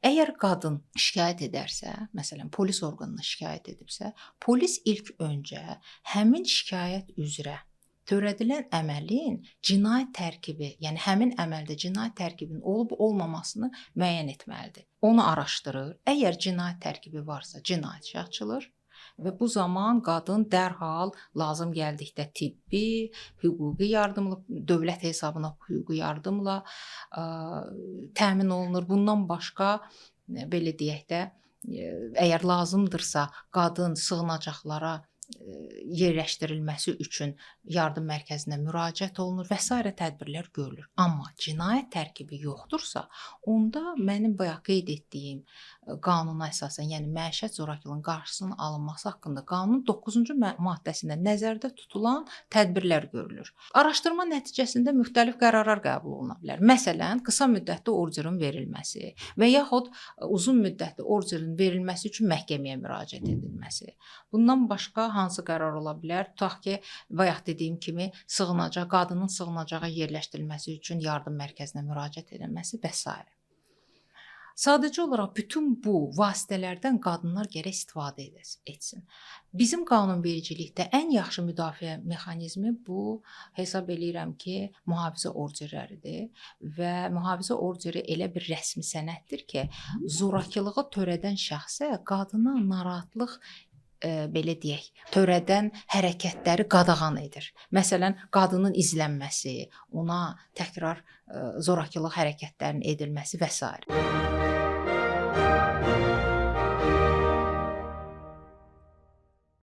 Əgər qadın şikayət edərsə, məsələn, polis orqanına şikayət edibsə, polis ilk öncə həmin şikayət üzrə törədilən əməlin cinayət tərkibi, yəni həmin əməldə cinayət tərkibinin olub-olmamasını müəyyən etməlidir. Onu araşdırır. Əgər cinayət tərkibi varsa, cinayət işi açılır və bu zaman qadın dərhal lazım gəldikdə tibbi, hüquqi yardımla, dövlət hesabına hüquqi yardımla təmin olunur. Bundan başqa belə deyək də, əgər lazımdırsa, qadın sığınacaqlara yerləşdirilməsi üçün yardım mərkəzinə müraciət olunur və s. tədbirlər görülür. Amma cinayət tərkibi yoxdursa, onda mənim bayaq qeyd etdiyim qanuna əsasən, yəni məişət zorakılığının qarşısının alınması haqqında qanunun 9-cu maddəsində nəzərdə tutulan tədbirlər görülür. Araşdırma nəticəsində müxtəlif qərarlar qəbul oluna bilər. Məsələn, qısa müddətli orderin verilməsi və yaxud uzun müddətli orderin verilməsi üçün məhkəməyə müraciət edilməsi. Bundan başqa hansı qərar ola bilər? Tutaq ki, bayaq dediyim kimi qadının sığınacağa yerləşdirilməsi üçün yardım mərkəzinə müraciət edilməsi və s. Sadəcə olaraq bütün bu vasitələrdən qadınlar gərək istifadə etsin. Bizim qanunvericilikdə ən yaxşı müdafiə mexanizmi bu hesab eləyirəm ki, mühafizə orderləridir və mühafizə orderi elə bir rəsmi sənəddir ki, zorakılığı törədən şəxsə qadına narahatlıq belə deyək, törədən hərəkətləri qadağan edir. Məsələn, qadının izlənməsi, ona təkrar zorakılıq hərəkətlərinin edilməsi və s.